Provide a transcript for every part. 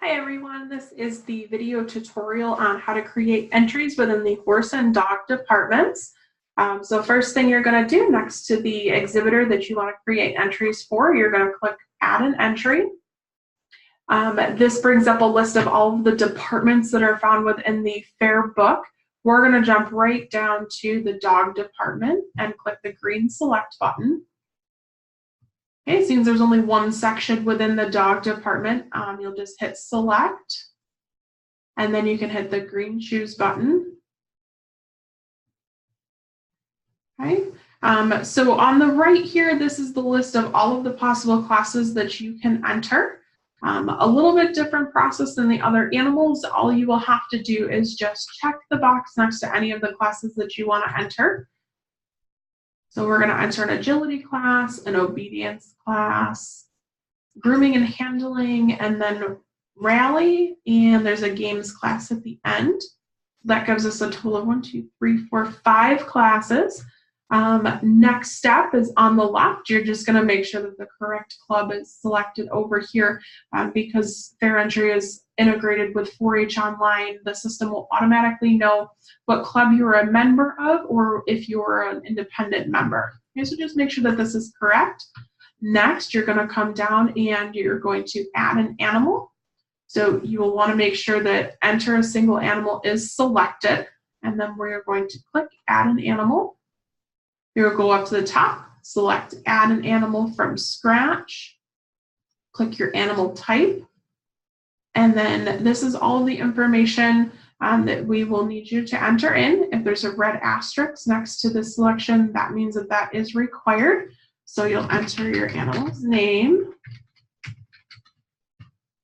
Hi everyone, this is the video tutorial on how to create entries within the horse and dog departments. So first thing you're going to do next to the exhibitor that you want to create entries for, you're going to click Add an Entry. This brings up a list of all of the departments that are found within the Fair book. We're going to jump right down to the dog department and click the green Select button. Okay, seems there's only one section within the dog department. You'll just hit select, and then you can hit the green choose button. Okay, so on the right here, this is the list of all of the possible classes that you can enter. A little bit different process than the other animals. All you will have to do is just check the box next to any of the classes that you want to enter. So we're going to enter an agility class, an obedience class, grooming and handling, and then rally, and there's a games class at the end. That gives us a total of 5 classes. Next step is on the left. You're just going to make sure that the correct club is selected over here because Fair Entry is integrated with 4-H Online. The system will automatically know what club you're a member of or if you're an independent member. Okay, so just make sure that this is correct. Next, you're going to come down and you're going to add an animal. So you will want to make sure that enter a single animal is selected, and then we're going to click add an animal. You'll go up to the top, select add an animal from scratch, click your animal type, and then this is all the information that we will need you to enter in. If there's a red asterisk next to the selection, that means that that is required. So you'll enter your animal's name,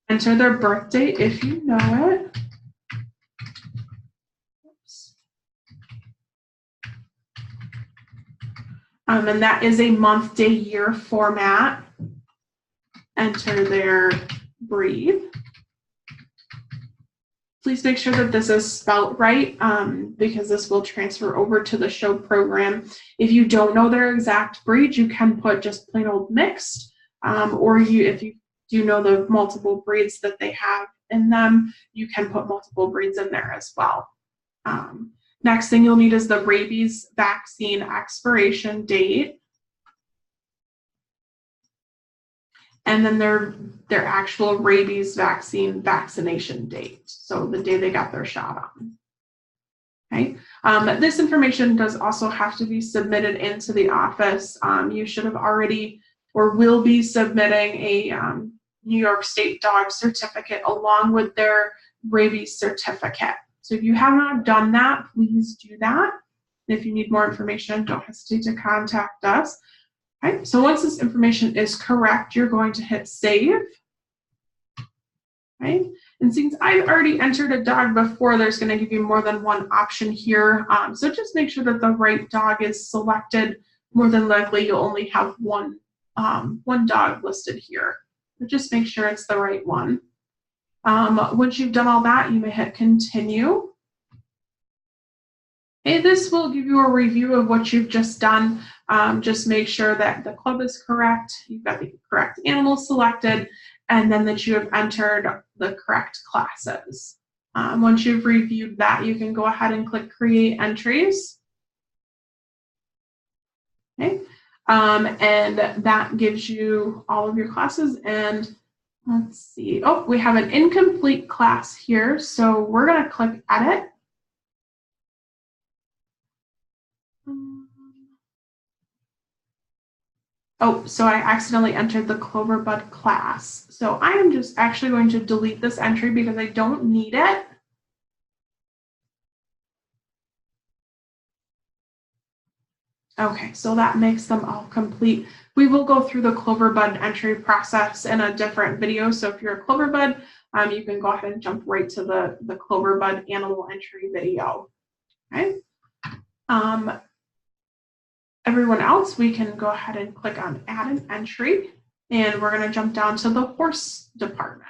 enter their birthday if you know it. And that is a month, day, year format. Enter their breed. Please make sure that this is spelled right because this will transfer over to the show program. If you don't know their exact breed, you can put just plain old mixed, or if you do know the multiple breeds that they have in them, you can put multiple breeds in there as well. Next thing you'll need is the rabies vaccine expiration date, and then their actual rabies vaccine vaccination date, so the day they got their shot on. Okay. This information does also have to be submitted into the office. You should have already or will be submitting a New York State dog certificate along with their rabies certificate. So if you have not done that, please do that. If you need more information, don't hesitate to contact us. Okay, so once this information is correct, you're going to hit save. Okay, and since I've already entered a dog before, there's going to give you more than one option here. So just make sure that the right dog is selected. More than likely, you'll only have one dog listed here. But just make sure it's the right one. Once you've done all that, you may hit continue. Okay, this will give you a review of what you've just done. Just make sure that the club is correct, you've got the correct animal selected, and then that you have entered the correct classes. Once you've reviewed that, you can go ahead and click Create Entries. Okay, and that gives you all of your classes. And let's see, oh, we have an incomplete class here, so we're going to click Edit. Oh, so I accidentally entered the Cloverbud class. So I am just actually going to delete this entry because I don't need it. Okay, so that makes them all complete. We will go through the Cloverbud entry process in a different video. So if you're a Cloverbud, you can go ahead and jump right to the Cloverbud animal entry video. Okay. Everyone else, we can go ahead and click on Add an Entry, and we're going to jump down to the horse department.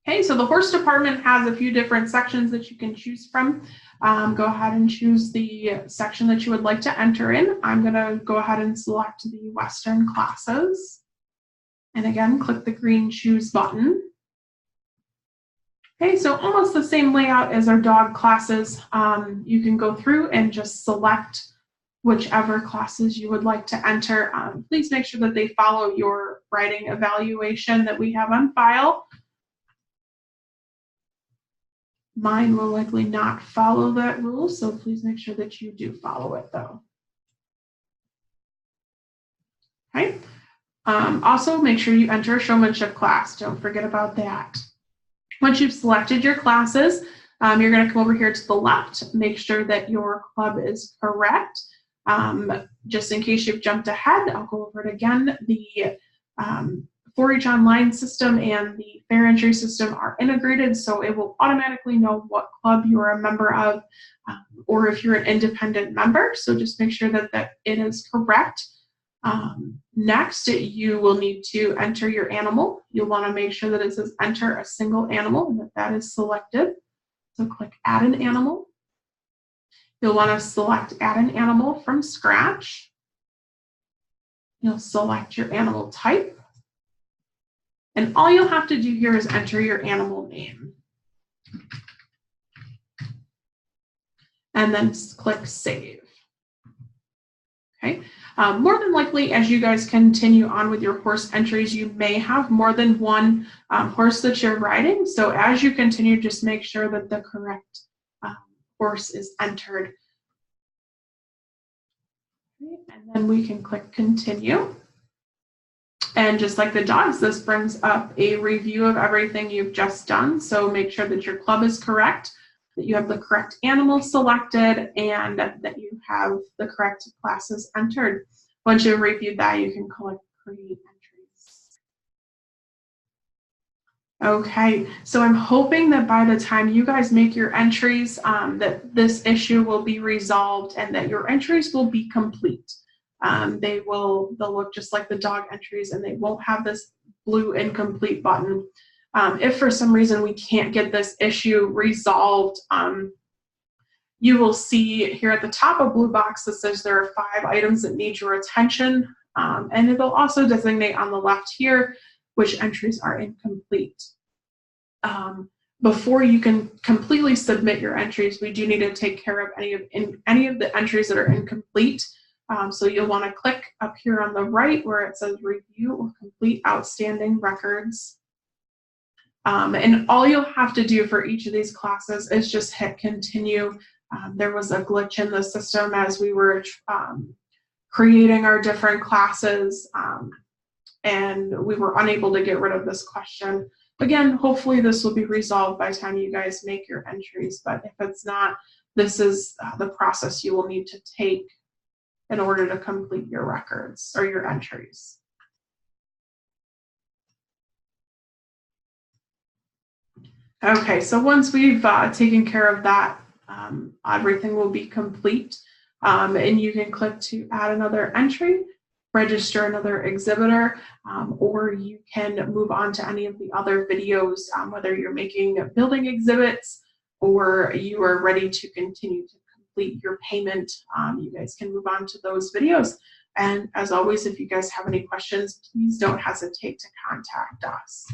Okay, so the horse department has a few different sections that you can choose from. Go ahead and choose the section that you would like to enter in. I'm going to go ahead and select the Western classes. And again, click the green Choose button. Okay, so almost the same layout as our dog classes. You can go through and just select whichever classes you would like to enter. Please make sure that they follow your writing evaluation that we have on file. Mine will likely not follow that rule, so please make sure that you do follow it though. Okay. Also, make sure you enter a showmanship class. Don't forget about that. Once you've selected your classes, you're going to come over here to the left, make sure that your club is correct. Just in case you've jumped ahead, I'll go over it again. The 4-H online system and the fair entry system are integrated, so it will automatically know what club you're a member of, or if you're an independent member. So just make sure that it is correct. Next, you will need to enter your animal. You'll want to make sure that it says enter a single animal and that is selected. So click add an animal. You'll want to select add an animal from scratch. You'll select your animal type. And all you'll have to do here is enter your animal name. And then click save. Okay. More than likely, as you guys continue on with your horse entries, you may have more than one horse that you're riding. So as you continue, just make sure that the correct horse is entered. Okay. And then we can click continue. And just like the dogs, this brings up a review of everything you've just done. So make sure that your club is correct, that you have the correct animal selected, and that you have the correct classes entered. Once you've reviewed that, you can click create entries. Okay, so I'm hoping that by the time you guys make your entries, that this issue will be resolved and that your entries will be complete. They'll look just like the dog entries, and they won't have this blue incomplete button. If for some reason we can't get this issue resolved, you will see here at the top a blue box that says there are 5 items that need your attention, and it'll also designate on the left here which entries are incomplete. Before you can completely submit your entries, we do need to take care of any of the entries that are incomplete. So you'll want to click up here on the right where it says review or complete outstanding records. And all you'll have to do for each of these classes is just hit continue. There was a glitch in the system as we were creating our different classes, and we were unable to get rid of this question. Again, hopefully this will be resolved by the time you guys make your entries, but if it's not, this is the process you will need to take in order to complete your records or your entries. Okay, so once we've taken care of that, everything will be complete, and you can click to add another entry, register another exhibitor, or you can move on to any of the other videos, whether you're making building exhibits or you are ready to continue to complete your payment. You guys can move on to those videos. And as always, if you guys have any questions, please don't hesitate to contact us.